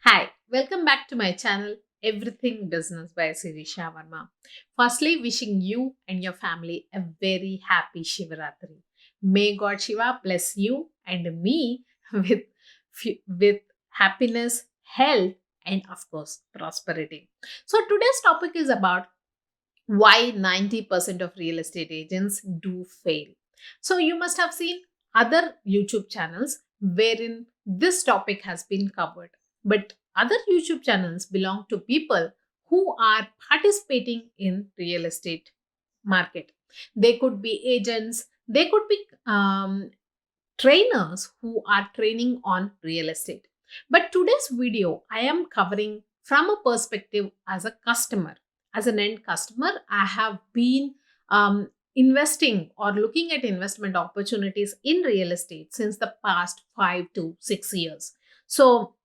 Hi, welcome back to my channel Everything Business by SIRISHA Varma. Firstly, wishing you and your family a very happy Shivaratri. May God Shiva bless you and me with, with happiness, health, and of course, prosperity. So, today's topic is about why 90% of real estate agents do fail. So, you must have seen other YouTube channels wherein this topic has been covered. But other YouTube channels belong to people who are participating in real estate market. They could be agents, they could be trainers who are training on real estate. But today's video, I am covering from a perspective as a customer. As an end customer, I have been investing or looking at investment opportunities in real estate since the past 5 to 6 years. So,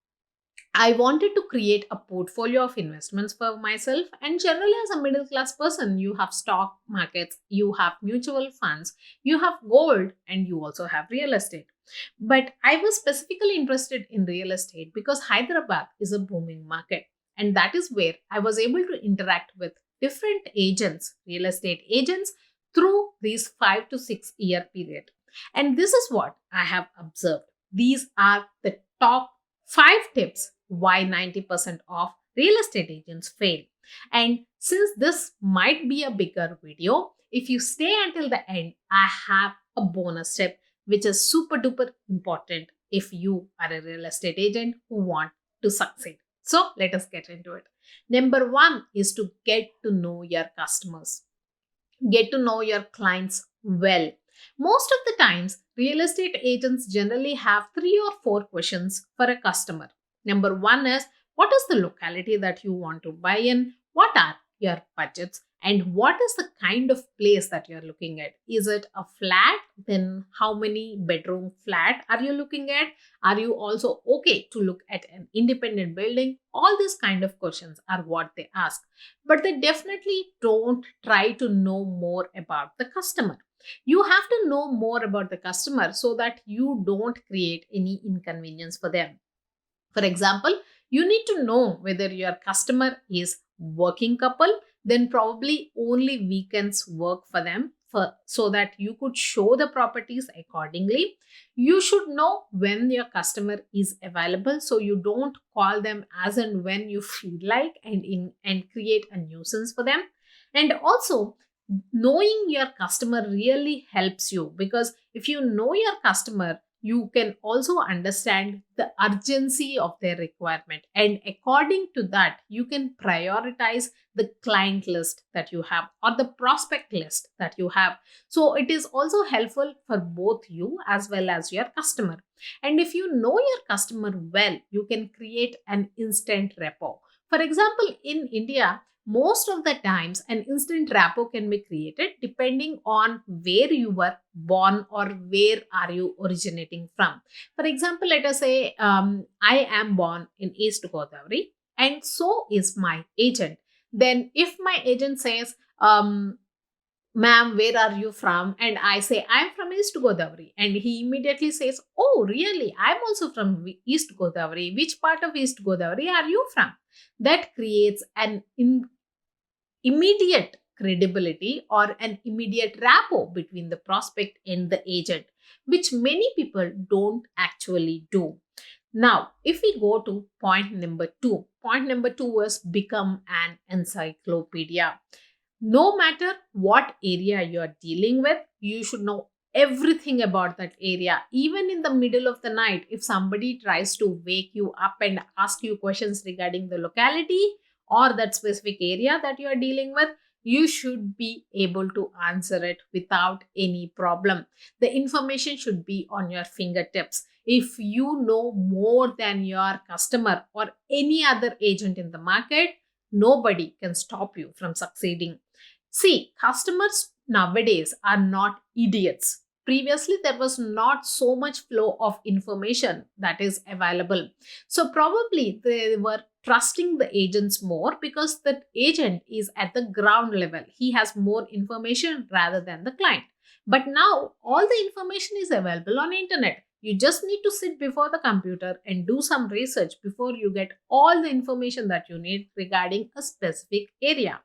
I wanted to create a portfolio of investments for myself. And generally, as a middle class person, you have stock markets, you have mutual funds, you have gold, and you also have real estate. But I was specifically interested in real estate because Hyderabad is a booming market. And that is where I was able to interact with different agents, real estate agents, through these 5 to 6 year period. And this is what I have observed. These are the top 5 tips why 90% of real estate agents fail. And since this might be a bigger video, if you stay until the end, I have a bonus tip which is super duper important if you are a real estate agent who want to succeed. So let us get into it. Number one is to get to know your customers. Get to know your clients well. Most of the times, real estate agents generally have 3 or 4 questions for a customer. Number one is, what is the locality that you want to buy in? What are your budgets? And what is the kind of place that you're looking at? Is it a flat? Then how many bedroom flat are you looking at? Are you also okay to look at an independent building? All these kind of questions are what they ask, but they definitely don't try to know more about the customer. You have to know more about the customer so that you don't create any inconvenience for them. For example, you need to know whether your customer is working couple, then probably only weekends work for them so that you could show the properties accordingly. You should know when your customer is available so you don't call them as and when you feel like and create a nuisance for them. And also, knowing your customer really helps you, because if you know your customer, you can also understand the urgency of their requirement, and according to that you can prioritize the client list that you have or the prospect list that you have. So it is also helpful for both you as well as your customer. And if you know your customer well, you can create an instant rapport. For example, in India, most of the times an instant rapport can be created depending on where you were born or where are you originating from. For example, let us say I am born in East Godavari and so is my agent. Then if my agent says, ma'am, where are you from? And I say, I'm from East Godavari. And he immediately says, oh, really? I'm also from East Godavari. Which part of East Godavari are you from? That creates an immediate credibility or an immediate rapport between the prospect and the agent, which many people don't actually do. Now, if we go to point number two is become an encyclopedia. No matter what area you're dealing with, you should know everything about that area. Even in the middle of the night, if somebody tries to wake you up and ask you questions regarding the locality or that specific area that you are dealing with, you should be able to answer it without any problem. The information should be on your fingertips. If you know more than your customer or any other agent in the market, nobody can stop you from succeeding. See, customers nowadays are not idiots. Previously, there was not so much flow of information that is available. So, probably they were trusting the agents more because the agent is at the ground level. He has more information rather than the client. But now all the information is available on internet. You just need to sit before the computer and do some research before you get all the information that you need regarding a specific area.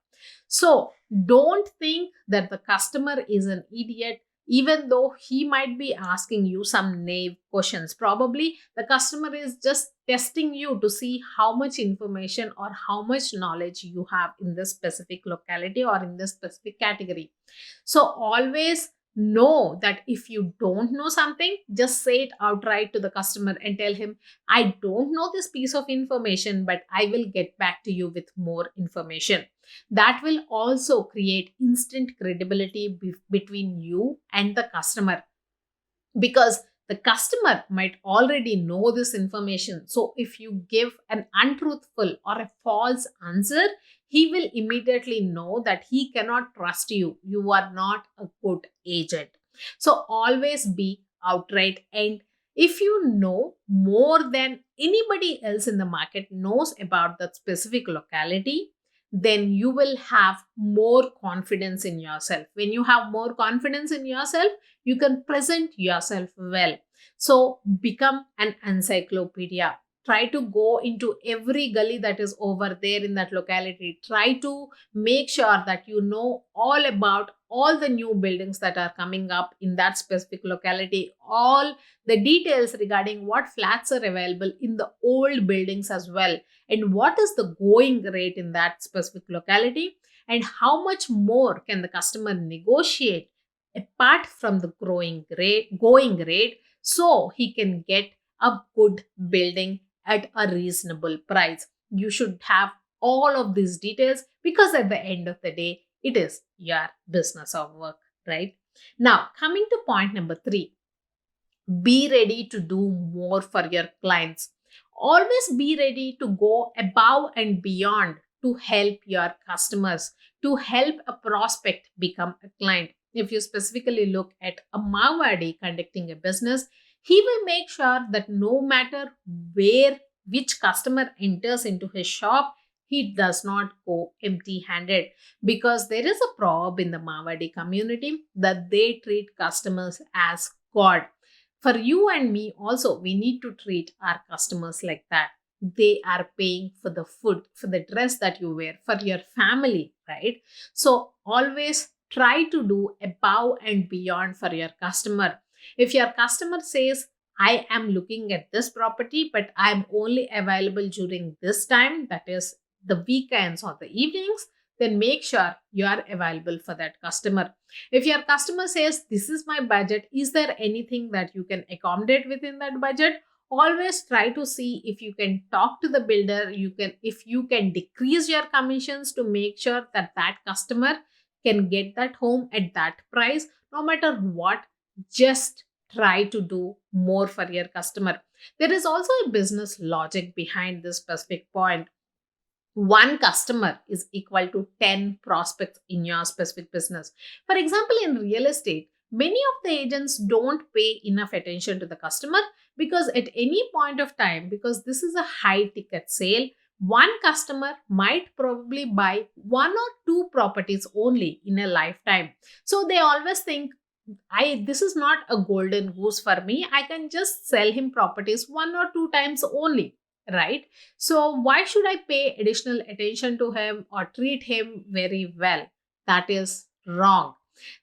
So don't think that the customer is an idiot, even though he might be asking you some naive questions. Probably the customer is just testing you to see how much information or how much knowledge you have in this specific locality or in this specific category. So always know that if you don't know something, just say it outright to the customer and tell him, I don't know this piece of information, but I will get back to you with more information. That will also create instant credibility between you and the customer, because the customer might already know this information. So if you give an untruthful or a false answer, he will immediately know that he cannot trust you. You are not a good agent. So always be outright. And if you know more than anybody else in the market knows about that specific locality, then you will have more confidence in yourself. When you have more confidence in yourself, you can present yourself well. So become an encyclopedia. Try to go into every gully that is over there in that locality. Try to make sure that you know all about all the new buildings that are coming up in that specific locality, all the details regarding what flats are available in the old buildings as well, and what is the going rate in that specific locality, and how much more can the customer negotiate apart from the going rate, so he can get a good building at a reasonable price. You should have all of these details, because at the end of the day, it is your business of work, right? Now, coming to point number 3, be ready to do more for your clients. Always be ready to go above and beyond to help your customers, to help a prospect become a client. If you specifically look at a Marwadi conducting a business, he will make sure that no matter where which customer enters into his shop, he does not go empty handed, because there is a proverb in the Marwadi community that they treat customers as God. For you and me also, we need to treat our customers like that. They are paying for the food, for the dress that you wear, for your family, right? So always try to do above and beyond for your customer. If your customer says, I am looking at this property, but I'm only available during this time, that is the weekends or the evenings, then make sure you are available for that customer. If your customer says, this is my budget, is there anything that you can accommodate within that budget? Always try to see if you can talk to the builder, if you can decrease your commissions to make sure that that customer can get that home at that price. No matter what, just try to do more for your customer. There is also a business logic behind this specific point. One customer is equal to 10 prospects in your specific business. For example, in real estate, many of the agents don't pay enough attention to the customer, because at any point of time, because this is a high ticket sale, one customer might probably buy 1 or 2 properties only in a lifetime. So they always think, I this is not a golden goose for me. I can just sell him properties 1 or 2 times only, right? So why should I pay additional attention to him or treat him very well? That is wrong.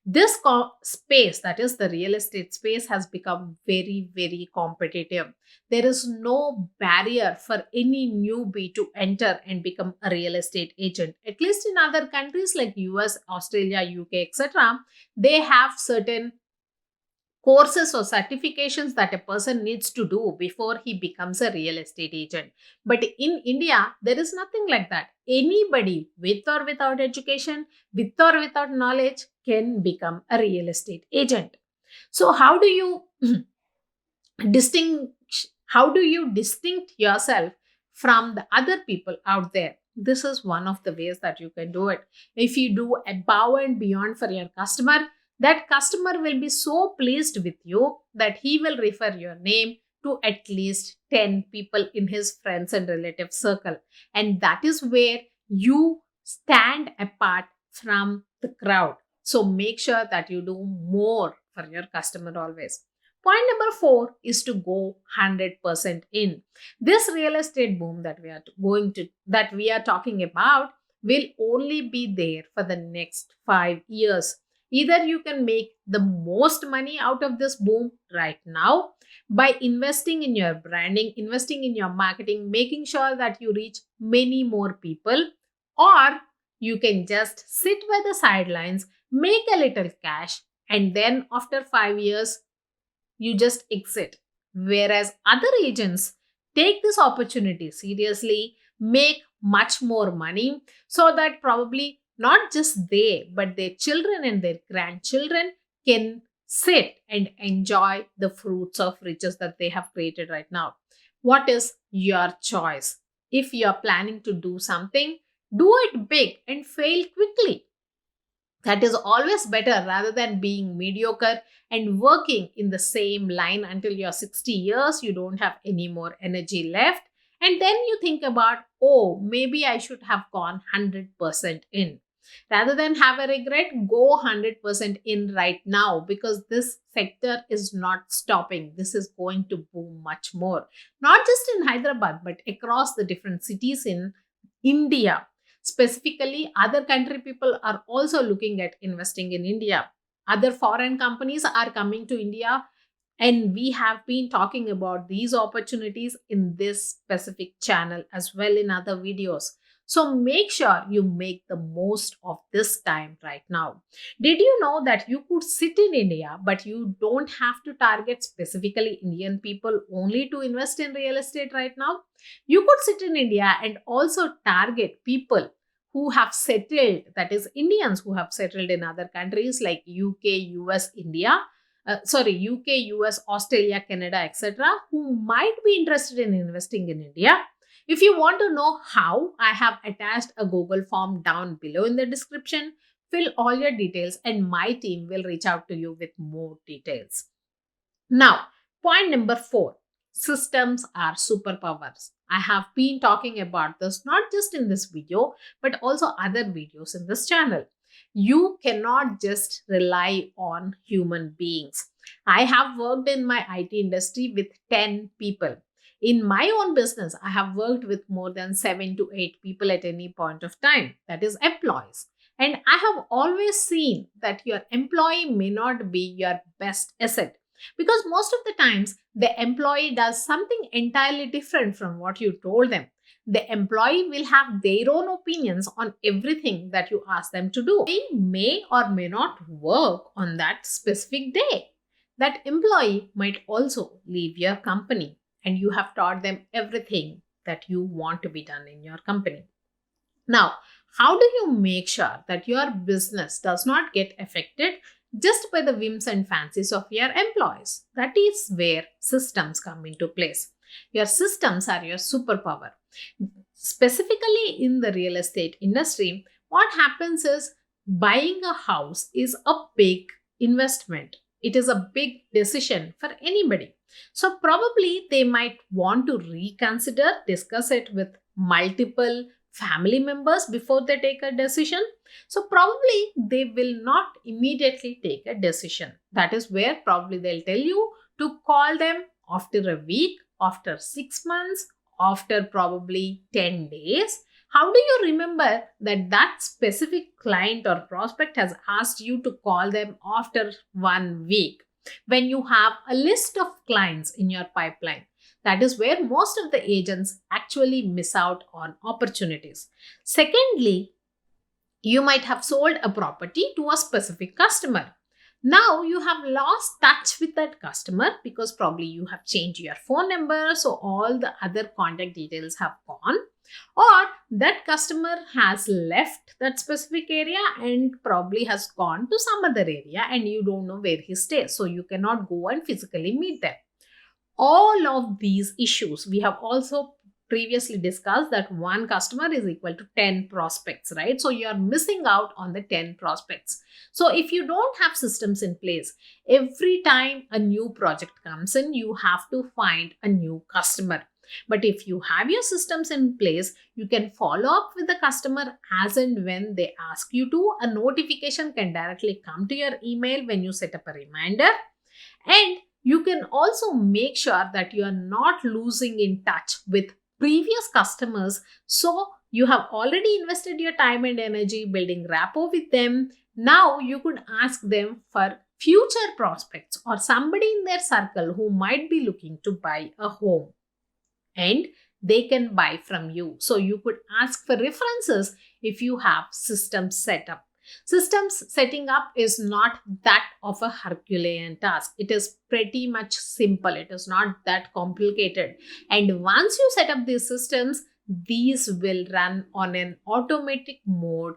This space, that is the real estate space, has become very, very competitive. There is no barrier for any newbie to enter and become a real estate agent. At least in other countries like US, Australia, UK, etc., they have certain courses or certifications that a person needs to do before he becomes a real estate agent. But in India, there is nothing like that. Anybody with or without education, with or without knowledge, can become a real estate agent. So how do you distinguish how do you distinct yourself from the other people out there? This is one of the ways that you can do it. If you do above and beyond for your customer, that customer will be so pleased with you that he will refer your name to at least 10 people in his friends and relative circle. And that is where you stand apart from the crowd. So make sure that you do more for your customer always. Point number 4 is to go 100% in. This real estate boom that we are talking about will only be there for the next 5 years. Either you can make the most money out of this boom right now by investing in your branding, investing in your marketing, making sure that you reach many more people, or you can just sit by the sidelines, make a little cash, and then after 5 years you just exit. Whereas other agents take this opportunity seriously, make much more money, so that probably not just they, but their children and their grandchildren can sit and enjoy the fruits of riches that they have created right now. What is your choice? If you are planning to do something, do it big and fail quickly. That is always better rather than being mediocre and working in the same line until you're 60 years, you don't have any more energy left. And then you think about, oh, maybe I should have gone 100% in. Rather than have a regret, go 100% in right now, because this sector is not stopping. This is going to boom much more. Not just in Hyderabad, but across the different cities in India. Specifically, other country people are also looking at investing in India. Other foreign companies are coming to India, and we have been talking about these opportunities in this specific channel as well in other videos. So make sure you make the most of this time right now. Did you know that you could sit in India, but you don't have to target specifically Indian people only to invest in real estate right now? You could sit in India and also target people who have settled, that is, Indians who have settled in other countries like UK, US, India. UK, US, Australia, Canada, etc., who might be interested in investing in India. If you want to know how, I have attached a Google form down below in the description. Fill all your details and my team will reach out to you with more details. Now, point number 4, systems are superpowers. I have been talking about this not just in this video, but also other videos in this channel. You cannot just rely on human beings. I have worked in my IT industry with 10 people. In my own business, I have worked with more than 7 to 8 people at any point of time, that is, employees. And I have always seen that your employee may not be your best asset, because most of the times the employee does something entirely different from what you told them. The employee will have their own opinions on everything that you ask them to do. They may or may not work on that specific day. That employee might also leave your company, and you have taught them everything that you want to be done in your company. Now, how do you make sure that your business does not get affected just by the whims and fancies of your employees? That is where systems come into place. Your systems are your superpower. Specifically in the real estate industry, what happens is buying a house is a big investment. It is a big decision for anybody. So probably they might want to reconsider, discuss it with multiple family members before they take a decision. So probably they will not immediately take a decision. That is where probably they'll tell you to call them after a week, after 6 months, after probably 10 days. How do you remember that that specific client or prospect has asked you to call them after 1 week when you have a list of clients in your pipeline? That is where most of the agents actually miss out on opportunities. Secondly, you might have sold a property to a specific customer. Now you have lost touch with that customer because probably you have changed your phone number, so all the other contact details have gone, or that customer has left that specific area and probably has gone to some other area and you don't know where he stays, so you cannot go and physically meet them. All of these issues, we have also previously discussed that one customer is equal to 10 prospects, right? So you are missing out on the 10 prospects. So if you don't have systems in place, every time a new project comes in, you have to find a new customer. But if you have your systems in place, you can follow up with the customer as and when they ask you to. A notification can directly come to your email when you set up a reminder. And You can also make sure that you are not losing in touch with previous customers. So you have already invested your time and energy building rapport with them. Now you could ask them for future prospects or somebody in their circle who might be looking to buy a home, and they can buy from you. So you could ask for references if you have systems set up. Systems setting up is not that of a Herculean task. It is pretty much simple. It is not that complicated. And once you set up these systems, these will run on an automatic mode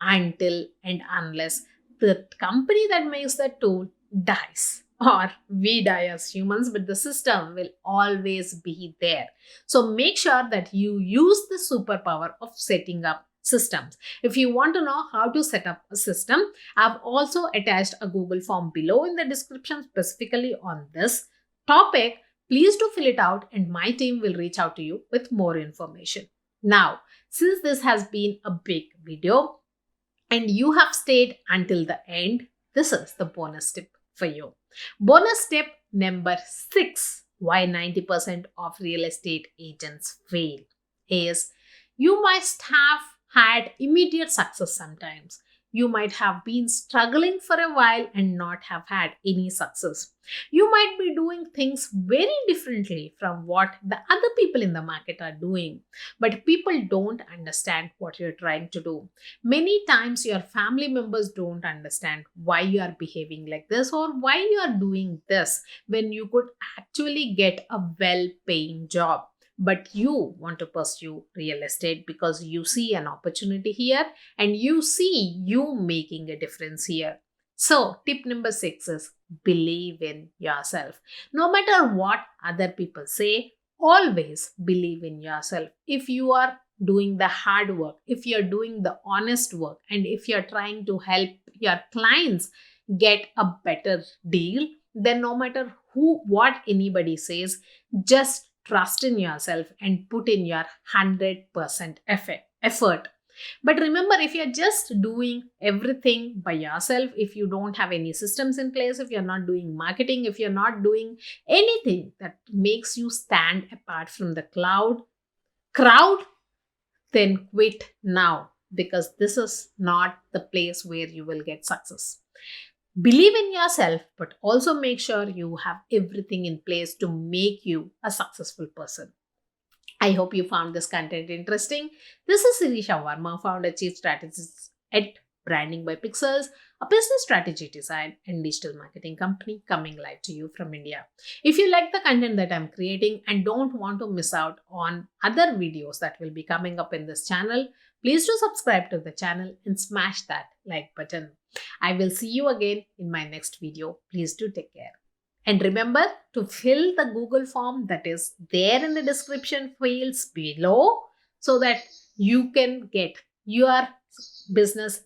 until and unless the company that makes the tool dies, or we die as humans, but the system will always be there. So make sure that you use the superpower of setting up systems. If you want to know how to set up a system, I've also attached a Google form below in the description specifically on this topic. Please do fill it out and my team will reach out to you with more information. Now, since this has been a big video and you have stayed until the end, this is the bonus tip for you. Bonus tip number 6, why 90% of real estate agents fail, is you must have had immediate success sometimes. You might have been struggling for a while and not have had any success. You might be doing things very differently from what the other people in the market are doing, but people don't understand what you're trying to do. Many times, your family members don't understand why you are behaving like this or why you are doing this when you could actually get a well paying job. But you want to pursue real estate because you see an opportunity here and you see you making a difference here. So, tip number 6 is believe in yourself. No matter what other people say, always believe in yourself. If you are doing the hard work, if you're doing the honest work, and if you're trying to help your clients get a better deal, then no matter what anybody says, just trust in yourself and put in your 100% effort. But remember, if you're just doing everything by yourself, if you don't have any systems in place, if you're not doing marketing, if you're not doing anything that makes you stand apart from the crowd, then quit now, because this is not the place where you will get success. Believe in yourself, but also make sure you have everything in place to make you a successful person. I hope you found this content interesting. This is SIRISHA VARMA, founder chief strategist at Branding by Pixels, a business strategy design and digital marketing company coming live to you from India. If you like the content that I'm creating and don't want to miss out on other videos that will be coming up in this channel, please do subscribe to the channel and smash that like button. I will see you again in my next video. Please do take care. And remember to fill the Google form that is there in the description fields below so that you can get your business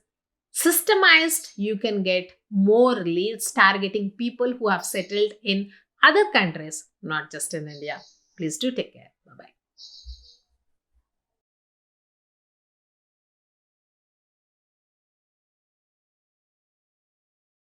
systemized. You can get more leads targeting people who have settled in other countries, not just in India. Please do take care.